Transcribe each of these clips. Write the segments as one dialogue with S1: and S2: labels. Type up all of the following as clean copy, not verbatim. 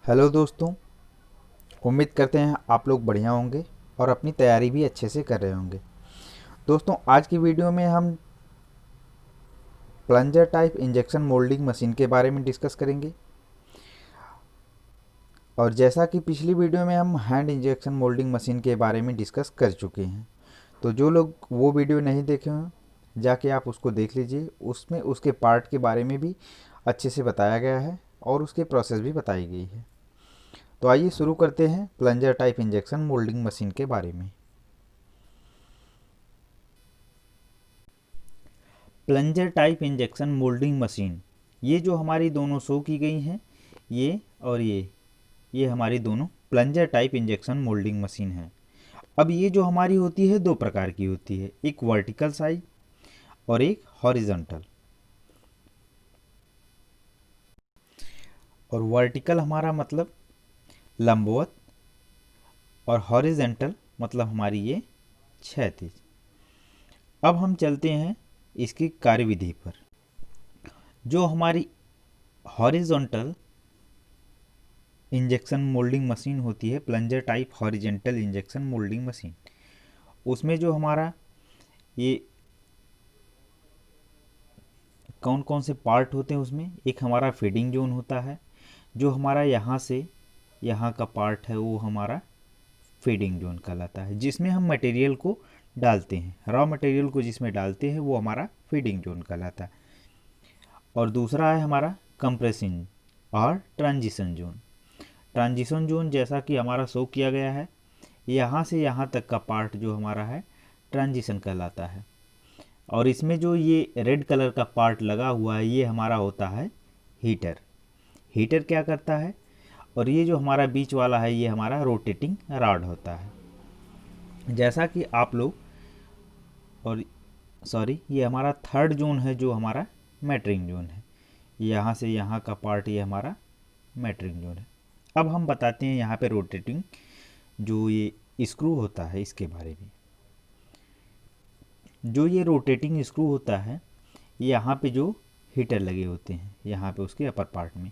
S1: Hello दोस्तों। उम्मीद करते हैं आप लोग बढ़िया होंगे और अपनी तैयारी भी अच्छे से कर रहे होंगे। दोस्तों, आज की वीडियो में हम plunger type injection moulding machine के बारे में डिस्कस करेंगे। और जैसा कि पिछली वीडियो में हम हैंड इंजेक्शन मोल्डिंग मशीन के बारे में डिस्कस कर चुके हैं, तो जो लोग वो वीडियो नहीं देखे हैं जाके आप उसको देख लीजिए। उसमें उसके पार्ट के बारे में भी अच्छे से बताया गया है और उसके प्रोसेस भी बताई गई है। तो आइए शुरू करते हैं plunger type injection moulding machine के बारे में। Plunger type injection moulding machine, ये जो हमारी दोनों शो की गई हैं, ये और ये हमारी दोनों plunger type injection moulding machine है। अब ये जो हमारी होती है दो प्रकार की होती है, एक वर्टिकल साइज और एक हॉरिजॉन्टल। और वर्टिकल हमारा मतलब लंबवत और हॉरिजॉन्टल मतलब हमारी ये क्षैतिज। अब हम चलते हैं इसकी कार्यविधि पर। जो हमारी हॉरिजॉन्टल इंजेक्शन मोल्डिंग मशीन होती है, plunger type horizontal injection moulding machine, उसमें जो हमारा ये कौन कौन से पार्ट होते हैं, उसमें एक हमारा फीडिंग जोन होता है। जो हमारा यहाँ से यहाँ का पार्ट है वो हमारा फीडिंग जोन कहलाता है, जिसमें हम मटेरियल को डालते हैं, रॉ मटेरियल को जिसमें डालते हैं वो हमारा फीडिंग जोन कहलाता है। और दूसरा है हमारा कंप्रेसिंग और ट्रांजिशन जोन। ट्रांजिशन जोन जैसा कि हमारा शो किया गया है, यहाँ से यहाँ तक का पार्ट जो हमारा है ट्रांजिशन कहलाता है। और इसमें जो ये रेड कलर का पार्ट लगा हुआ है ये हमारा होता है हीटर। हीटर क्या करता है, और ये जो हमारा बीच वाला है ये हमारा रोटेटिंग रॉड होता है। जैसा कि आप लोग, और सॉरी, ये हमारा थर्ड जोन है जो हमारा मैटरिंग जोन है। यहाँ से यहाँ का पार्ट ये हमारा मैटरिंग जोन है। अब हम बताते हैं यहाँ पे रोटेटिंग जो ये स्क्रू होता है इसके बारे में। जो ये रोटेटिंग स्क्रू होता है, यहाँ पे जो हीटर लगे होते हैं यहाँ पे उसके अपर पार्ट में।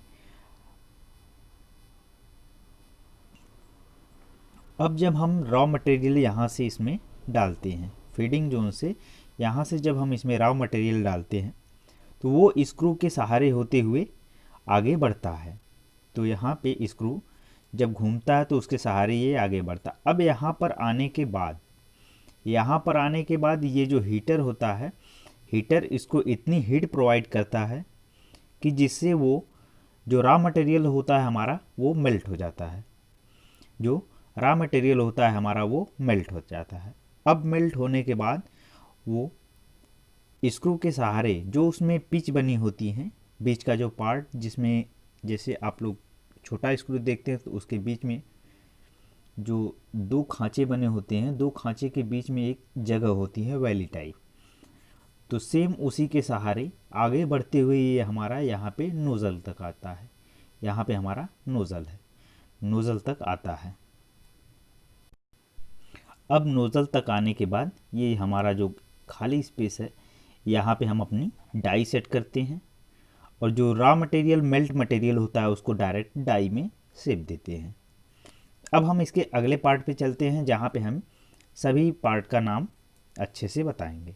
S1: अब जब हम रॉ मटेरियल यहाँ से इसमें डालते हैं, फीडिंग जोन से यहाँ से जब हम इसमें रॉ मटेरियल डालते हैं तो वो स्क्रू के सहारे होते हुए आगे बढ़ता है। तो यहाँ पे स्क्रू जब घूमता है तो उसके सहारे ये आगे बढ़ता। अब यहाँ पर आने के बाद, ये जो हीटर होता है, हीटर इसको इतनी हीट प्रोवाइड करता है कि जिससे वो जो रॉ मटेरियल होता है हमारा वो मेल्ट हो जाता है। जो रॉ मटेरियल होता है हमारा वो मेल्ट हो जाता है। अब मेल्ट होने के बाद वो स्क्रू के सहारे जो उसमें पिच बनी होती हैं, बीच का जो पार्ट जिसमें, जैसे आप लोग छोटा स्क्रू देखते हैं तो उसके बीच में जो दो खांचे बने होते हैं, दो खांचे के बीच में एक जगह होती है वैली टाइप। तो सेम उसी के सहारे आगे बढ़ते हुए ये हमारा यहाँ पे नोज़ल तक आता है। यहाँ पे हमारा नोज़ल है, नोज़ल तक आता है। अब नोज़ल तक आने के बाद ये हमारा जो खाली स्पेस है यहाँ पे हम अपनी डाई सेट करते हैं, और जो रॉ मटेरियल मेल्ट मटेरियल होता है उसको डायरेक्ट डाई में सेप देते हैं। अब हम इसके अगले पार्ट पे चलते हैं जहाँ पे हम सभी पार्ट का नाम अच्छे से बताएंगे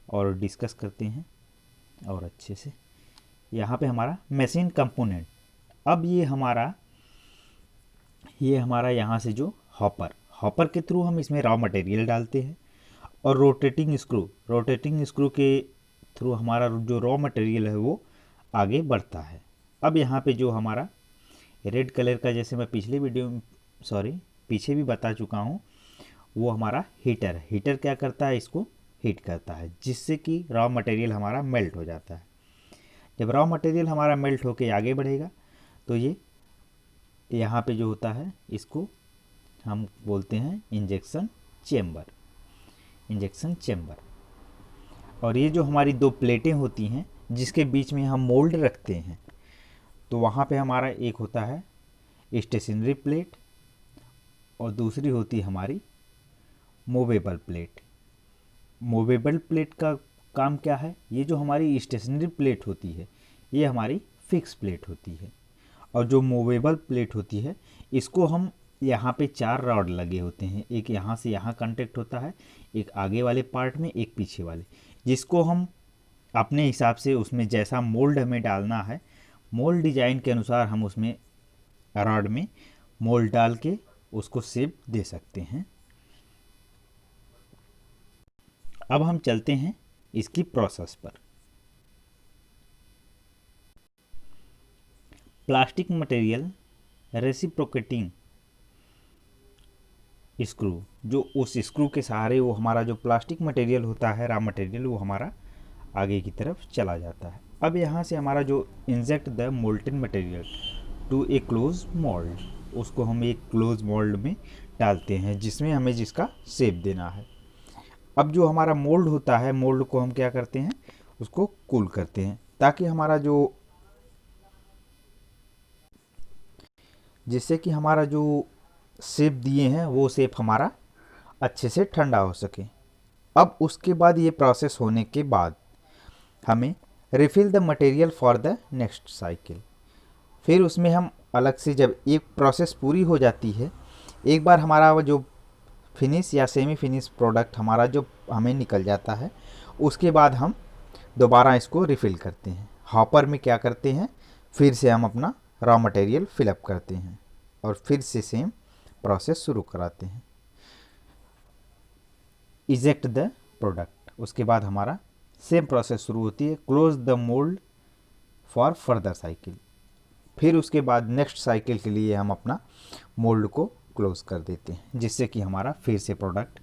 S1: और डिस्कस करते हैं और अच्छे से। यहाँ पे हमारा मशीन कंपोनेंट। अब ये हमारा यहाँ से जो हॉपर के थ्रू हम इसमें रॉ मटेरियल डालते हैं, और रोटेटिंग स्क्रू के थ्रू हमारा जो रॉ मटेरियल है वो आगे बढ़ता है। अब यहाँ पे जो हमारा रेड कलर का, जैसे मैं पीछे भी बता चुका हूँ, वो हमारा हीटर है। हीटर क्या करता है, इसको हीट करता है जिससे कि रॉ मटेरियल हमारा मेल्ट हो जाता है। जब रॉ मटेरियल हमारा मेल्ट होके आगे बढ़ेगा तो ये यहाँ पे जो होता है इसको हम बोलते हैं इंजेक्शन चेम्बर। और ये जो हमारी दो प्लेटें होती हैं जिसके बीच में हम मोल्ड रखते हैं, तो वहाँ पे हमारा एक होता है स्टेशनरी प्लेट और दूसरी होती है हमारी मूवेबल प्लेट। मूवेबल प्लेट का काम क्या है, ये जो हमारी स्टेशनरी प्लेट होती है ये हमारी फिक्स प्लेट होती है, और जो मूवेबल प्लेट होती है इसको हम यहाँ पे 4 रॉड लगे होते हैं, एक यहाँ से यहाँ कांटेक्ट होता है, एक आगे वाले पार्ट में, एक पीछे वाले, जिसको हम अपने हिसाब से उसमें जैसा मोल्ड हमें डालना है, मोल्ड डिजाइन के अनुसार हम उसमें रॉड में मोल्ड डाल के उसको शेप दे सकते हैं। अब हम चलते हैं इसकी प्रोसेस पर। प्लास्टिक मटेरियल रेसिप्रोकेटिंग स्क्रू, जो उस स्क्रू के सहारे वो हमारा जो प्लास्टिक मटेरियल होता है, रॉ मटेरियल, वो हमारा आगे की तरफ चला जाता है। अब यहाँ से हमारा जो inject the molten material to a close mould, उसको हम एक क्लोज मोल्ड में डालते हैं जिसमें हमें जिसका शेप देना है। अब जो हमारा मोल्ड होता है, मोल्ड को हम क्या करते हैं, उसको कूल करते हैं ताकि हमारा जो, जिससे कि हमारा जो शेप दिए हैं वो शेप हमारा अच्छे से ठंडा हो सके। अब उसके बाद ये प्रोसेस होने के बाद हमें refill the material for the next cycle, फिर उसमें हम अलग से, जब एक प्रोसेस पूरी हो जाती है, एक बार हमारा वो जो फिनिश या सेमी फिनिश प्रोडक्ट हमारा जो हमें निकल जाता है, उसके बाद हम दोबारा इसको रिफ़िल करते हैं। हॉपर में क्या करते हैं, फिर से हम अपना रॉ मटेरियल फिलअप करते हैं और फिर से सेम प्रोसेस शुरू कराते हैं। इजेक्ट द प्रोडक्ट, उसके बाद हमारा सेम प्रोसेस शुरू होती है। Close the mould for further cycle, फिर उसके बाद नेक्स्ट साइकिल के लिए हम अपना मोल्ड को क्लोज कर देते हैं जिससे कि हमारा फिर से प्रोडक्ट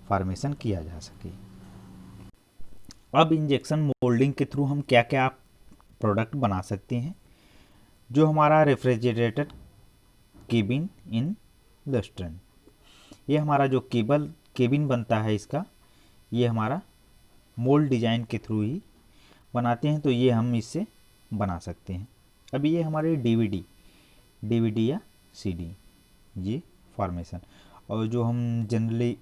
S1: फॉर्मेशन किया जा सके। अब इंजेक्शन मोल्डिंग के थ्रू हम क्या क्या प्रोडक्ट बना सकते हैं। जो हमारा रेफ्रिजरेटर केबिन इन वेस्टर्न, ये हमारा जो केबिन बनता है इसका, ये हमारा मोल्ड डिजाइन के थ्रू ही बनाते हैं, तो ये हम इससे बना सकते हैं। अब ये हमारे डीवीडी या सीडी, ये फॉर्मेशन, और जो हम जनरली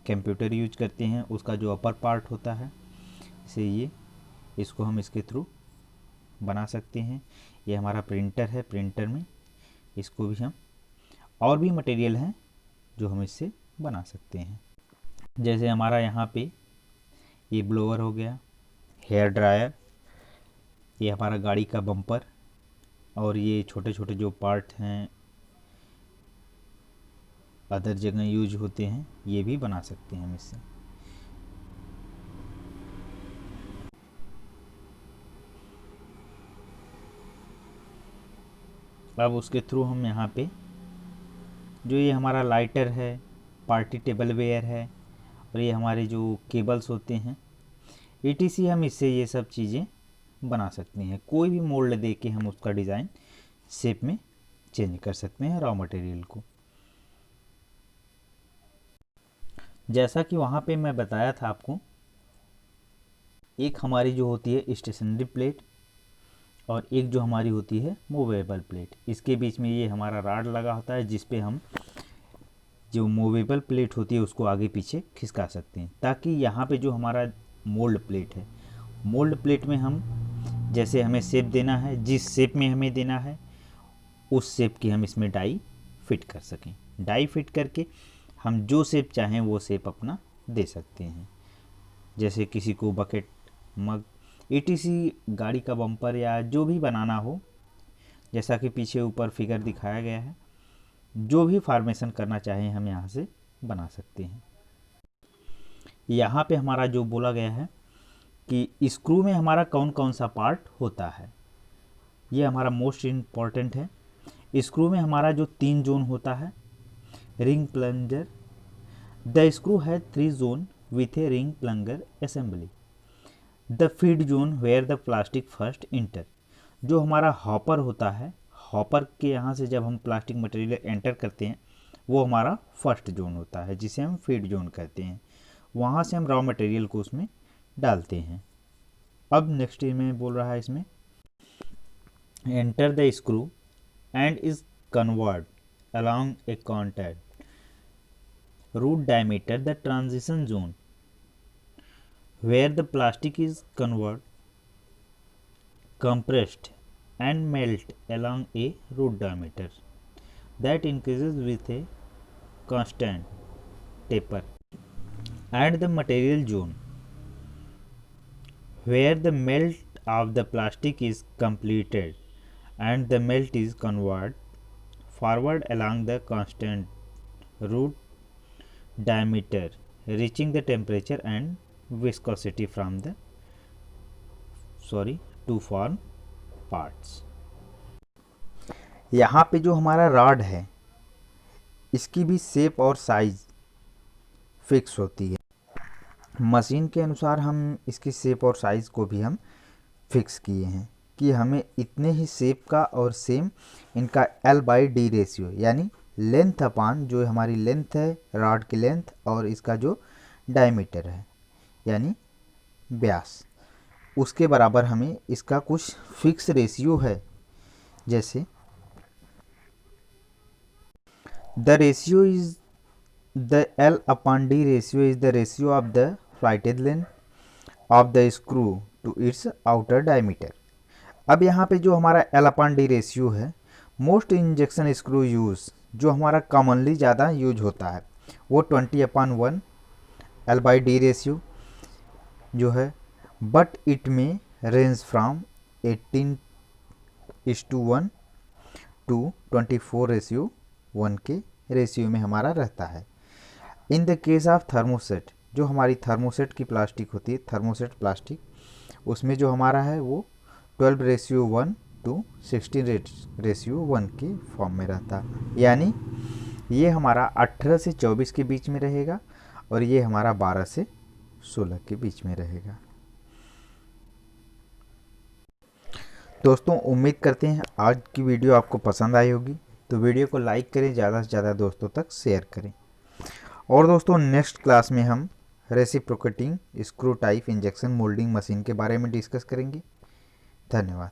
S1: कंप्यूटर यूज करते हैं उसका जो अपर पार्ट होता है, से ये, इसको हम इसके थ्रू बना सकते हैं। ये हमारा प्रिंटर है, प्रिंटर में इसको भी हम, और भी मटेरियल हैं जो हम इससे बना सकते हैं। जैसे हमारा यहाँ पे ये ब्लोअर हो गया, हेयर ड्रायर, ये हमारा गाड़ी का बम्पर, और ये छोटे छोटे जो पार्ट हैं अदर जगह यूज होते हैं, ये भी बना सकते हैं हम इससे। अब उसके थ्रू हम यहाँ पे जो ये हमारा लाइटर है, पार्टी टेबल वेयर है, और ये हमारे जो केबल्स होते हैं ETC, हम इससे ये सब चीज़ें बना सकते हैं। कोई भी मोल्ड दे के हम उसका डिज़ाइन शेप में चेंज कर सकते हैं रॉ मटेरियल को। जैसा कि वहाँ पे मैं बताया था आपको, एक हमारी जो होती है स्टेशनरी प्लेट और एक जो हमारी होती है मूवेबल प्लेट, इसके बीच में ये हमारा राड लगा होता है जिस पे हम जो मूवेबल प्लेट होती है उसको आगे पीछे खिसका सकते हैं, ताकि यहाँ पे जो हमारा मोल्ड प्लेट है, मोल्ड प्लेट में हम जैसे हमें शेप देना है, जिस शेप में हमें देना है उस शेप की हम इसमें डाई फिट कर सकें। डाई फिट करके हम जो शेप चाहें वो शेप अपना दे सकते हैं। जैसे किसी को बकेट, मग, ETC, गाड़ी का बम्पर या जो भी बनाना हो, जैसा कि पीछे ऊपर फिगर दिखाया गया है, जो भी फॉर्मेशन करना चाहें हम यहाँ से बना सकते हैं। यहाँ पे हमारा जो बोला गया है कि स्क्रू में हमारा कौन कौन सा पार्ट होता है, ये हमारा मोस्ट इम्पॉर्टेंट है। स्क्रू में हमारा जो 3 जोन होता है, रिंग प्लंजर, द स्क्रू है 3 zone with a ring plunger assembly, the feed zone where the plastic first enter, जो हमारा हॉपर होता है, हॉपर के यहाँ से जब हम प्लास्टिक मटेरियल एंटर करते हैं वो हमारा फर्स्ट जोन होता है जिसे हम फीड जोन कहते हैं, वहाँ से हम रॉ मटेरियल को उसमें डालते हैं। अब नेक्स्ट में बोल रहा है इसमें, enter the screw and is convert along a contact root diameter the transition zone where the plastic is compressed and melt along a root diameter that increases with a constant taper. And the material zone, where the melt of the plastic is completed and the melt is conveyed forward along the constant root diameter, reaching the temperature and viscosity from the to form parts. यहाँ पे जो हमारा rod है इसकी भी shape और size fix होती है। मशीन के अनुसार हम इसकी शेप और साइज़ को भी हम फिक्स किए हैं कि हमें इतने ही शेप का और सेम इनका L/D रेशियो यानी लेंथ अपान जो हमारी लेंथ है रॉड की लेंथ और इसका जो डायमीटर है यानी व्यास उसके बराबर हमें इसका कुछ फिक्स रेशियो है। जैसे the ratio is the L/D ratio is the ratio of the flighted length of the screw to its outer diameter. अब यहाँ पे जो हमारा L/D रेशियो है मोस्ट इंजेक्शन स्क्रू यूज जो हमारा कॉमनली ज़्यादा यूज होता है वो 20/1 L/D रेशियो जो है, बट इट में रेंज फ्रॉम 18:1 टू 24:1 के रेशियो में हमारा रहता है। In the case of thermoset जो हमारी थर्मोसेट की प्लास्टिक होती है थर्मोसेट प्लास्टिक उसमें जो हमारा है वो 12:1 टू 16:1 के फॉर्म में रहता है। यानी ये हमारा 18 से 24 के बीच में रहेगा और ये हमारा 12 से 16 के बीच में रहेगा। दोस्तों उम्मीद करते हैं आज की वीडियो आपको पसंद आई होगी, तो वीडियो को लाइक करें, ज़्यादा से ज़्यादा दोस्तों तक शेयर करें। और दोस्तों नेक्स्ट क्लास में हम reciprocating screw type injection moulding machine के बारे में डिस्कस करेंगे। धन्यवाद।